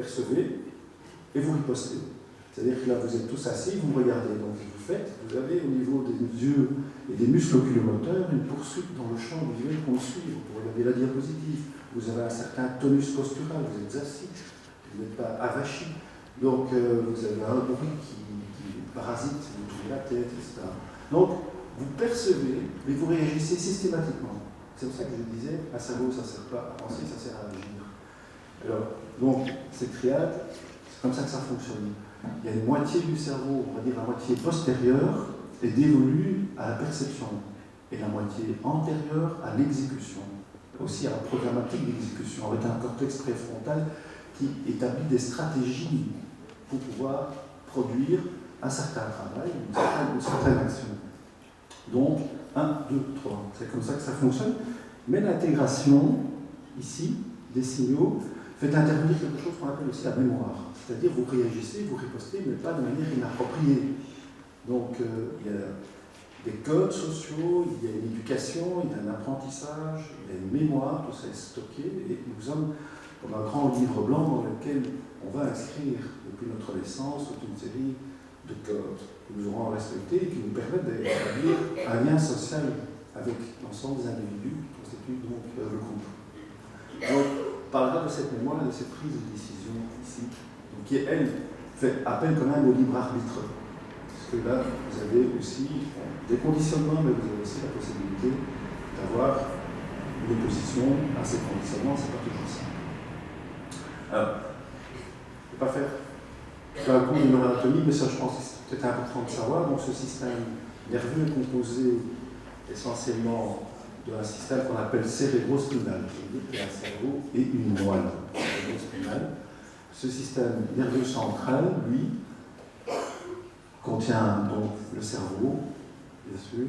percevez et vous ripostez. C'est-à-dire que là, vous êtes tous assis, vous me regardez. Donc, vous avez au niveau des yeux et des muscles oculomoteurs une poursuite dans le champ visuel qu'on suit. Vous regardez la diapositive. Vous avez un certain tonus postural, vous êtes assis, vous n'êtes pas avachi. Donc, vous avez un bruit qui parasite, vous tournez la tête, etc. Donc, vous percevez, mais vous réagissez systématiquement. C'est pour ça que je disais, un cerveau, ça ne sert pas à penser, ça sert à agir. Alors, donc, cette triade, c'est comme ça que ça fonctionne. Il y a une moitié du cerveau, on va dire la moitié postérieure, est dévolue à la perception, et la moitié antérieure à l'exécution, aussi à la programmatique d'exécution, avec un cortex préfrontal qui établit des stratégies pour pouvoir produire un certain travail, une certaine action. Donc, 1, 2, 3, c'est comme ça que ça fonctionne. Mais l'intégration, ici, des signaux, fait intervenir quelque chose qu'on appelle aussi la mémoire. C'est-à-dire, vous réagissez, vous ripostez, mais pas de manière inappropriée. Donc, il y a des codes sociaux, il y a une éducation, il y a un apprentissage, il y a une mémoire, tout ça est stocké, et nous sommes comme un grand livre blanc dans lequel on va inscrire, depuis notre naissance, toute une série de codes que nous aurons à respecter et qui nous permettent d'établir un lien social avec l'ensemble des individus qui constituent donc le groupe. Donc, on parlera de cette mémoire et de cette prise de décision ici, donc, qui, elle, fait appel quand même au libre arbitre. Parce que là, vous avez aussi des conditionnements, mais vous avez aussi la possibilité d'avoir une opposition à ces conditionnements, c'est pas toujours ça. Alors, je ne vais pas faire un cours de neuroanatomie, mais ça, je pense que c'est peut-être important de savoir. Donc, ce système nerveux est composé essentiellement d'un système qu'on appelle cérébrospinal, c'est-à-dire qu'il y a un cerveau et une moelle cérébrospinale. Ce système nerveux central, lui, contient donc le cerveau, bien sûr,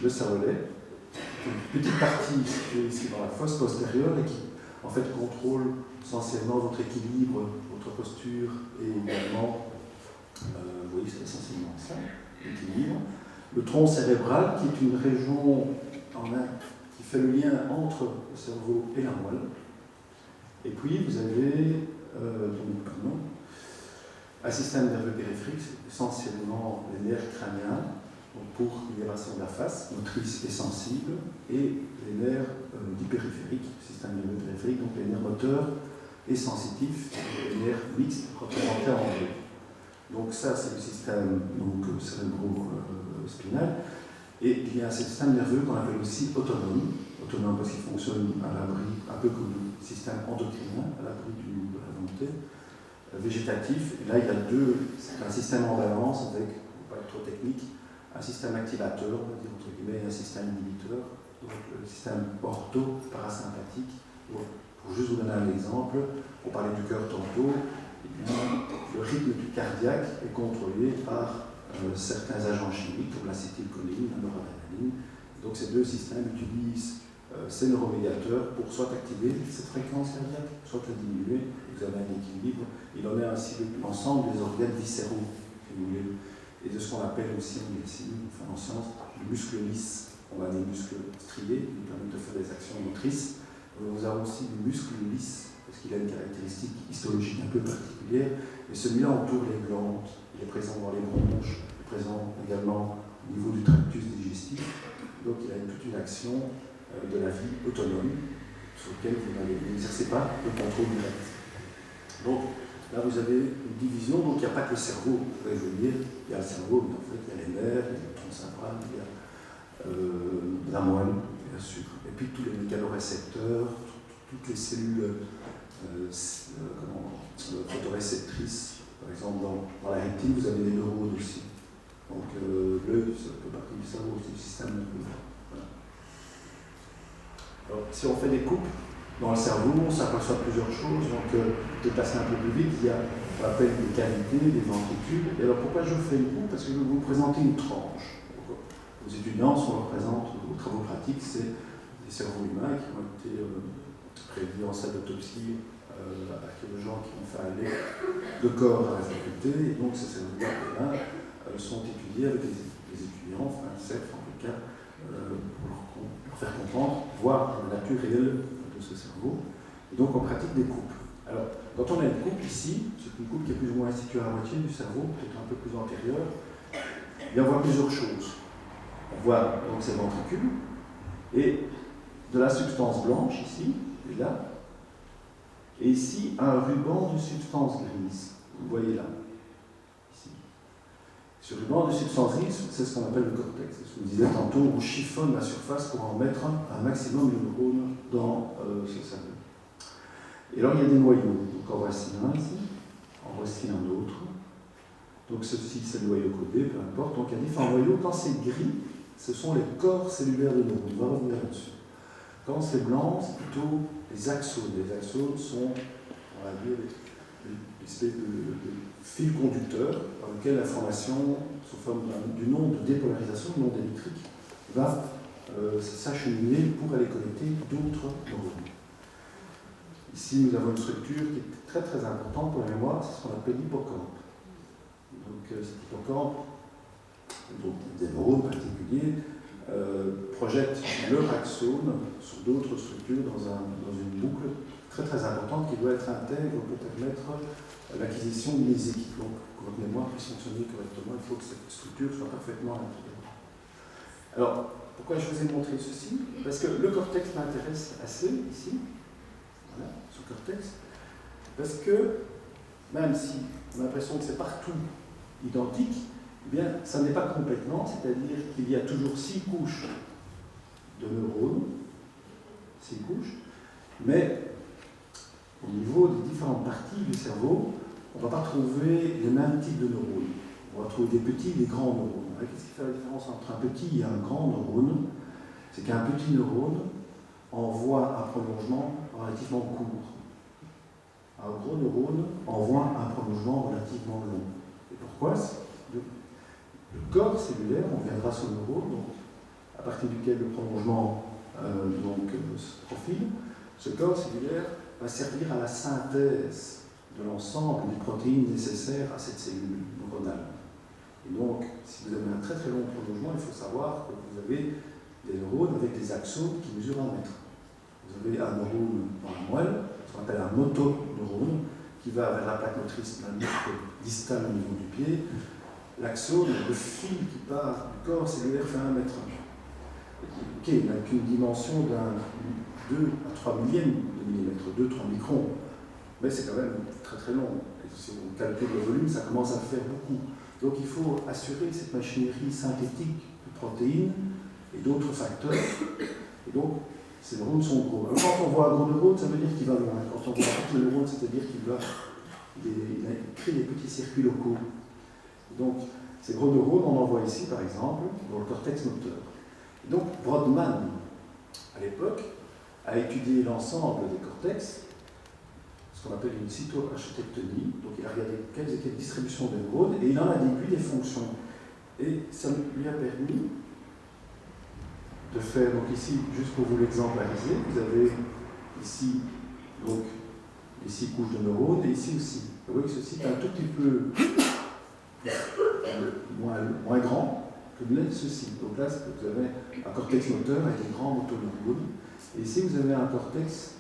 le cervelet, une petite partie située ici dans la fosse postérieure et qui, en fait, contrôle essentiellement votre équilibre, votre posture et également, vous voyez, c'est essentiellement ça, l'équilibre. Le tronc cérébral, qui est une région qui fait le lien entre le cerveau et la moelle. Et puis, vous avez un système nerveux périphérique, essentiellement les nerfs crâniens, pour l'élévation de la face, motrice et sensible, et les nerfs dits périphériques, système nerveux périphérique, donc les nerfs moteurs et sensitifs, et les nerfs mixtes représentés en bleu. Donc ça, c'est le système cérébro-spinal. Et il y a un système nerveux qu'on appelle aussi autonome parce qu'il fonctionne à l'abri, un peu comme le système endocrinien, à l'abri de la volonté, végétatif. Et là, il y a c'est un système en balance avec, pour ne pas être trop technique, un système activateur, on va dire entre guillemets, et un système inhibiteur, donc le système ortho-parasympathique. Pour juste vous donner un exemple, on parlait du cœur tantôt, le rythme du cardiaque est contrôlé par certains agents chimiques comme l'acétylcholine, la noradrénaline. Donc ces deux systèmes utilisent ces neuromédiateurs pour soit activer cette fréquence cardiaque, soit la diminuer. Vous avez un équilibre. Il en est ainsi l'ensemble des organes viscéraux, si vous voulez, et de ce qu'on appelle aussi en médecine, en sciences, le muscle lisse. On a des muscles striés qui permettent de faire des actions motrices. Nous avons aussi du muscle lisse, parce qu'il a une caractéristique histologique un peu particulière, et celui-là entoure les glandes, il est présent dans les bronches, il est présent également au niveau du tractus digestif, donc il a toute une action de la vie autonome, sur laquelle vous n'exercez pas le contrôle direct. Donc là vous avez une division, donc il n'y a pas que le cerveau, vous pouvez venir, il y a le cerveau, mais en fait il y a les nerfs, il y a le tronc central, il y a la moelle, bien sûr, et puis tous les mécanorécepteurs, toutes les cellules photoréceptrices, par exemple dans la rétine, vous avez des neurones aussi. Donc l'œil, ça peut partie du cerveau, c'est du système nerveux. Voilà. Alors, si on fait des coupes dans le cerveau, on s'aperçoit plusieurs choses. Donc, je vais passer un peu plus vite, il y a ce qu'on appelle des cavités, des ventricules. Et alors, pourquoi je fais une coupe? Parce que je vais vous présenter une tranche. Aux étudiants, ce qu'on leur présente aux travaux pratiques, c'est des cerveaux humains qui ont été prévus en salle d'autopsie avec des gens qui ont fait aller le corps à la faculté. Et donc, ces cerveaux-là sont étudiés avec les étudiants, enfin, CEF en tout cas, pour leur faire comprendre, voir la nature réelle de ce cerveau. Et donc, on pratique des coupes. quand on a une coupe ici, c'est une coupe qui est plus ou moins située à la moitié du cerveau, peut-être un peu plus antérieure, on voit plusieurs choses. On voit donc ces ventricules, et de la substance blanche ici, et là, et ici un ruban de substance grise. Vous voyez là. Ici. Ce ruban de substance grise, c'est ce qu'on appelle le cortex. C'est ce que je disais tantôt, on chiffonne la surface pour en mettre un maximum de neurones dans ce cerveau. Et alors il y a des noyaux. Donc en voici un ici, en voici un autre. Donc ceci c'est le noyau codé, peu importe. Donc il y a différents noyaux. Quand c'est gris, ce sont les corps cellulaires de neurones. On va revenir là-dessus. Quand c'est blanc, c'est plutôt les axones. Les axones sont, on va dire, une espèce de fil conducteur dans lequel l'information, sous forme d'une onde de dépolarisation, une onde électrique, va s'acheminer pour aller connecter d'autres neurones. Ici, nous avons une structure qui est très très importante pour la mémoire, c'est ce qu'on appelle l'hippocampe. Donc cet hippocampe, donc des neurones particuliers, projette leur axone sur d'autres structures dans une boucle très très importante qui doit être intègre pour permettre l'acquisition mnésique. Donc, pour que votre mémoire puisse fonctionner correctement, il faut que cette structure soit parfaitement intégrée. Alors, pourquoi je vous ai montré ceci? Parce que le cortex m'intéresse assez ici, voilà, ce cortex, parce que même si on a l'impression que c'est partout identique, eh bien, ça n'est pas complètement, c'est-à-dire qu'il y a toujours 6 couches de neurones, 6 couches, mais au niveau des différentes parties du cerveau, on ne va pas trouver les mêmes types de neurones. On va trouver des petits et des grands neurones. Qu'est-ce qui fait la différence entre un petit et un grand neurone? C'est qu'un petit neurone envoie un prolongement relativement court. Un gros neurone envoie un prolongement relativement long. Et pourquoi? Le corps cellulaire, on viendra sur le neurone, donc, à partir duquel le prolongement se profile, ce corps cellulaire va servir à la synthèse de l'ensemble des protéines nécessaires à cette cellule neuronale. Et donc, si vous avez un très très long prolongement, il faut savoir que vous avez des neurones avec des axones qui mesurent 1 mètre. Vous avez un neurone dans la moelle, ce qu'on appelle un motoneurone, qui va vers la plaque motrice d'un muscle distal au niveau du pied. L'axone, le fil qui part du corps cellulaire fait 1 mètre. Ok, il n'a qu'une dimension d'un 2 à 3 millièmes de millimètre, 2-3 microns. Mais c'est quand même très très long. Et si on calcule le volume, ça commence à faire beaucoup. Donc il faut assurer cette machinerie synthétique de protéines et d'autres facteurs. Et donc, ces neurones sont gros. Alors, quand on voit un gros neurone, ça veut dire qu'il va loin. Quand on voit un petit neurone, c'est-à-dire qu'il crée des petits circuits locaux. Donc, ces gros neurones, on en voit ici, par exemple, dans le cortex moteur. Et donc, Brodmann, à l'époque, a étudié l'ensemble des cortex, ce qu'on appelle une cytoarchitectonie. Donc, il a regardé quelles étaient les distributions des neurones et il en a déduit des fonctions. Et ça lui a permis de faire, donc ici, juste pour vous l'exemplariser, vous avez ici, donc, les 6 couches de neurones, et ici aussi. Vous voyez que ceci est un tout petit peu moins grand que l'est ceci. Donc là, vous avez un cortex moteur avec des grands motoneurones, et ici, vous avez un cortex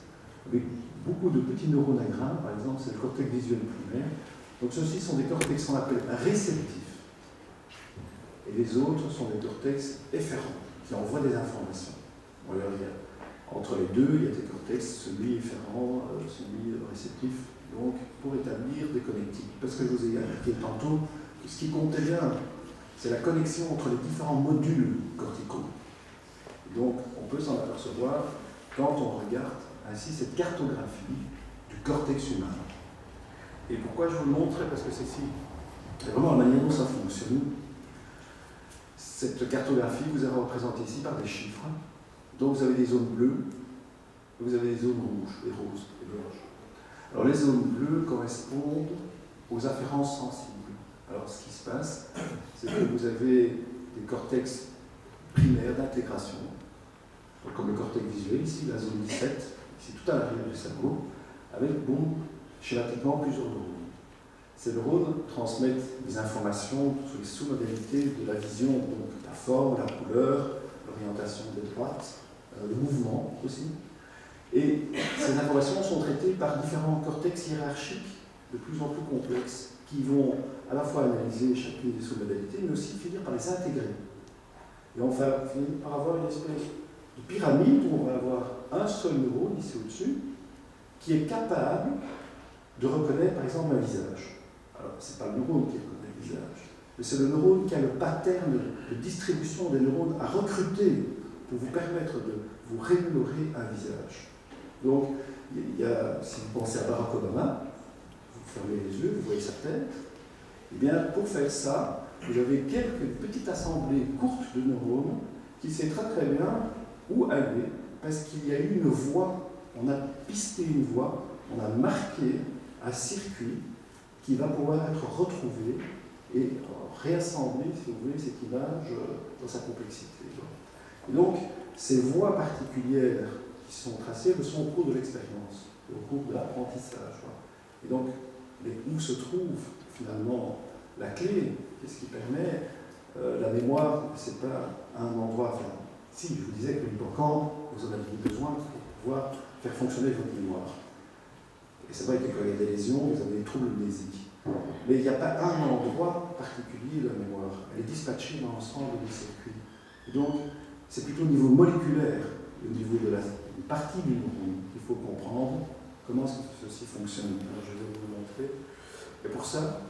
avec beaucoup de petits neurones à grains, par exemple, c'est le cortex visuel primaire. Donc ceux-ci sont des cortex qu'on appelle réceptifs, et les autres sont des cortex efférents, qui envoient des informations. Bon, alors, entre les deux, il y a des cortex semi-efférents, semi-réceptifs, donc pour établir des connectiques. Parce que je vous ai indiqué tantôt que ce qui comptait bien, c'est la connexion entre les différents modules corticaux. Donc on peut s'en apercevoir quand on regarde ainsi cette cartographie du cortex humain. Et pourquoi je vous le montre? Parce que c'est vraiment la manière dont ça fonctionne. Cette cartographie vous est représentée ici par des chiffres. Donc vous avez des zones bleues, et vous avez des zones rouges, et roses, et blanches. Alors les zones bleues correspondent aux afférences sensibles. Alors ce qui se passe, c'est que vous avez des cortex primaires d'intégration, comme le cortex visuel, ici la zone 17, ici tout à l'arrière du cerveau, avec schématiquement plusieurs neurones. Ces neurones transmettent des informations sur les sous-modalités de la vision, donc la forme, la couleur, l'orientation des droites, le mouvement aussi. Et ces informations sont traitées par différents cortex hiérarchiques de plus en plus complexes qui vont à la fois analyser chacune des sous-modalités, mais aussi finir par les intégrer. Et on va finir par avoir une espèce de pyramide où on va avoir un seul neurone, ici au-dessus, qui est capable de reconnaître par exemple un visage. Alors, ce n'est pas le neurone qui reconnaît le visage, mais c'est le neurone qui a le pattern de distribution des neurones à recruter pour vous permettre de vous remémorer un visage. Donc, si vous pensez à Barack Obama, vous fermez les yeux, vous voyez sa tête, et bien pour faire ça, vous avez quelques petites assemblées courtes de neurones qui sait très très bien où aller, parce qu'il y a eu une voie, on a pisté une voie, on a marqué un circuit qui va pouvoir être retrouvé et réassembler, si vous voulez, cette image dans sa complexité. Et donc, ces voies particulières qui sont tracées le sont au cours de l'expérience, au cours de l'apprentissage. Et donc, où se trouve finalement la clé? Qu'est-ce qui permet la mémoire? C'est pas un endroit. Enfin, si je vous disais que l'hippocampe, vous en avez besoin pour pouvoir faire fonctionner votre mémoire. Et c'est vrai que quand il y a des lésions, vous avez des troubles mnésiques. Mais il n'y a pas un endroit particulier de la mémoire. Elle est dispatchée dans l'ensemble des circuits. Et donc, c'est plutôt au niveau moléculaire, au niveau de la partie du neurone, qu'il faut comprendre comment ceci fonctionne. Alors, je vais vous le montrer. Et pour ça,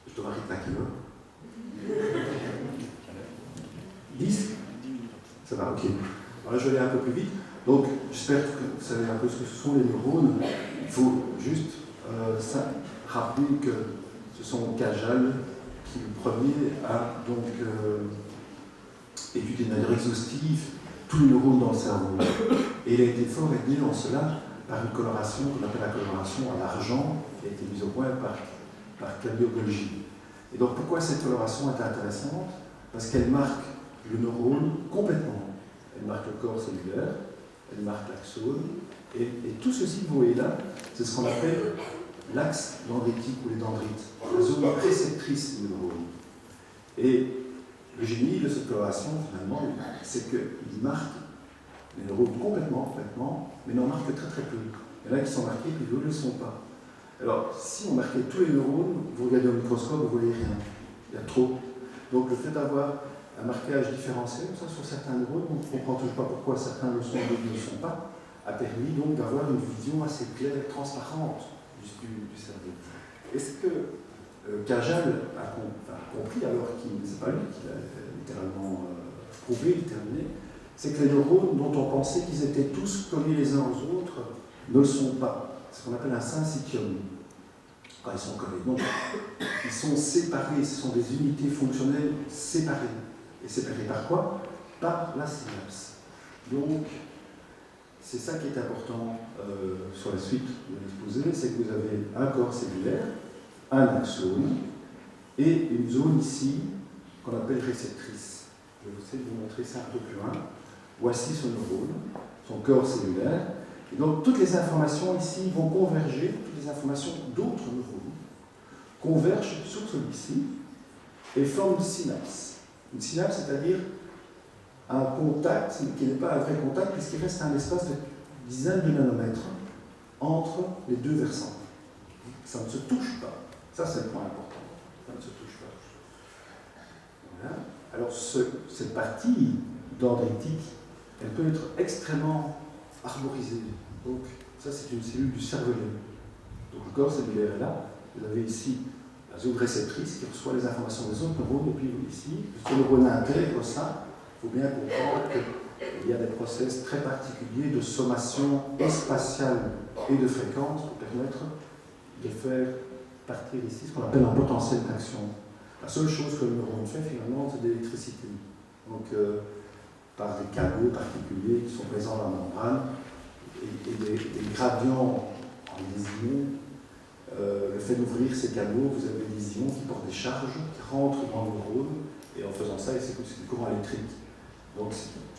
je dois arrêter la kilo. 10 ? Ça va, ok. Alors, je vais aller un peu plus vite. Donc, j'espère que vous savez un peu ce que ce sont les neurones. Il faut juste rappeler que ce sont Cajal qui, le premier, a donc étudié de manière exhaustive tous les neurones dans le cerveau. Et il a été fort aidé en cela par une coloration qu'on appelle la coloration à l'argent, qui a été mise au point par Claudio Golgi. Et donc, pourquoi cette coloration est intéressante? Parce qu'elle marque le neurone complètement. Elle marque le corps cellulaire, elle marque l'axone, et tout ceci que vous voyez là, c'est ce qu'on appelle l'axe dendritique ou les dendrites, la zone réceptrice du neurone. Et le génie de cette coloration, finalement, c'est qu'il marque les neurones complètement, mais n'en marque que très très peu. Il y en a qui sont marqués, puis d'autres ne le sont pas. Alors, si on marquait tous les neurones, vous regardez au microscope, vous ne voyez rien. Il y a trop. Donc, le fait d'avoir un marquage différencié, comme ça, sur certains neurones, on ne comprend toujours pas pourquoi certains le sont et d'autres ne le sont pas, a permis donc d'avoir une vision assez claire et transparente du cerveau. Est-ce que Cajal a compris, alors qu'il n'est pas lui qui l'a littéralement prouvé, déterminé, c'est que les neurones dont on pensait qu'ils étaient tous collés les uns aux autres ne le sont pas. C'est ce qu'on appelle un syncytium. Quand ils sont collés. Donc, ils sont séparés, ce sont des unités fonctionnelles séparées. Et séparées par quoi? Par la synapse. Donc, c'est ça qui est important sur la suite de l'exposé, c'est que vous avez un corps cellulaire, un axone, et une zone ici qu'on appelle réceptrice. Je vais essayer de vous montrer ça un peu plus loin. Voici son neurone, son corps cellulaire. Et donc, toutes les informations ici vont converger, toutes les informations d'autres neurones convergent sur celui-ci et forment une synapse. Une synapse, c'est-à-dire un contact qui n'est pas un vrai contact, puisqu'il reste un espace de dizaines de nanomètres entre les deux versants. Ça ne se touche pas. Ça, c'est le point important. Ça ne se touche pas. Voilà. Alors, cette partie dendritique, elle peut être extrêmement arborisée. Donc, ça, c'est une cellule du cervelet. Donc, le corps cellulaire est là. Vous avez ici la zone réceptrice qui reçoit les informations des autres neurones, et puis ici, ce neurone intègre ça. Il faut bien comprendre qu'il y a des process très particuliers de sommation et spatiale et de fréquence pour permettre de faire partir ici ce qu'on appelle un potentiel d'action. La seule chose que le neurone fait finalement, c'est de l'électricité. Donc, par des canaux particuliers qui sont présents dans la membrane et des gradients en ions. Le fait d'ouvrir ces canaux, vous avez des ions qui portent des charges, qui rentrent dans le neurone, et en faisant ça, c'est du courant électrique. Donc,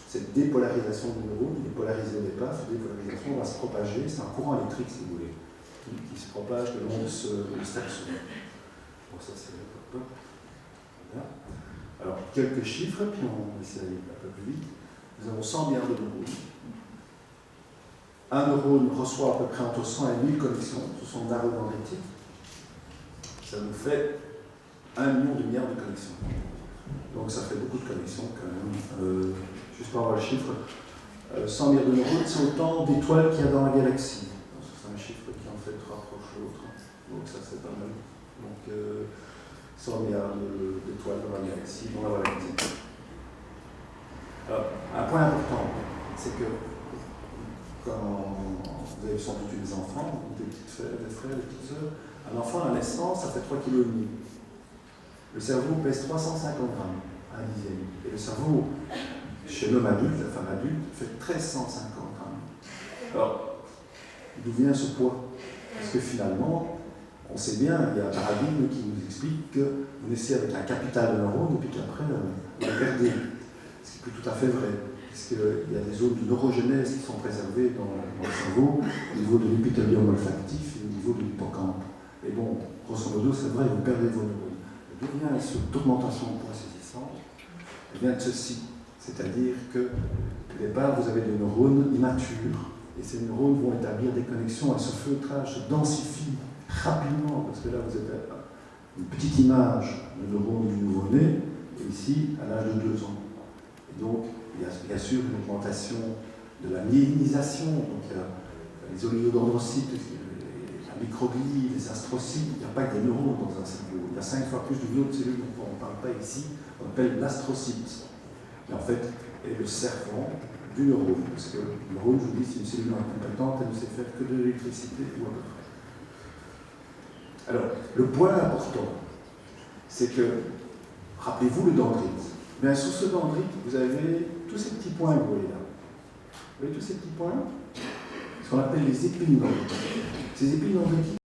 cette dépolarisation du neurone, il est polarisé au départ, cette dépolarisation va se propager, c'est un courant électrique, si vous voulez, qui se propage le long de cet axe. Bon, ça, c'est le top. Voilà. Alors, quelques chiffres, puis on va essayer d'aller un peu plus vite. Nous avons 100 milliards de neurones. un neurone reçoit à peu près entre 100 et 1000 connexions sur son aire dendritique. Ça nous fait 1 million de milliards de connexions. Donc ça fait beaucoup de connexions quand même. Juste pour avoir le chiffre, 100 milliards de neurones, c'est autant d'étoiles qu'il y a dans la galaxie. C'est un chiffre qui en fait rapproche l'autre. Donc ça c'est pas mal. Donc 100 milliards d'étoiles dans la galaxie, dans la Voie lactée. Alors, un point important, c'est que quand vous avez sans doute eu des enfants, des petites frères, des petites sœurs, un enfant à la naissance, ça fait 3,5 kg. Le cerveau pèse 350 grammes, un dixième. Et le cerveau, chez l'homme adulte, la femme adulte, fait 1350 grammes. Alors, d'où vient ce poids? Parce que finalement, on sait bien, il y a un paradigme qui nous explique que vous naissez avec un capital de neurones et puis qu'après, vous le perdez. Ce qui n'est plus tout à fait vrai. Parce qu'il y a des zones de neurogénèse qui sont préservées dans le cerveau, au niveau de l'épithélium olfactif et au niveau de l'hippocampe. Et bon, grosso modo, c'est vrai, vous perdez vos neurones. D'où vient cette augmentation point saisissante? Elle vient de ceci. C'est-à-dire que, au départ, vous avez des neurones immatures. Et ces neurones vont établir des connexions et ce feutrage se densifie rapidement. Parce que là, vous avez une petite image de neurones du nouveau-né, et ici, à l'âge de 2 ans. Et donc, il y a bien sûr une augmentation de la myélinisation, donc il y a les oligodendrocytes, la microglie, les astrocytes, il n'y a pas que des neurones dans un cerveau, il y a 5 fois plus de cellules dont on ne parle pas ici, on appelle l'astrocyte. Et en fait, est le servant du neurone, parce que le neurone, je vous dis, c'est une cellule incompétente, elle ne sait faire que de l'électricité ou à peu près. Alors, le point important, c'est que, rappelez-vous le dendrite. Bien, sous ce dendrite, vous avez tous ces petits points que vous voyez là. Vous voyez tous ces petits points? Ce qu'on appelle les épines dendritiques. Ces épines dendritiques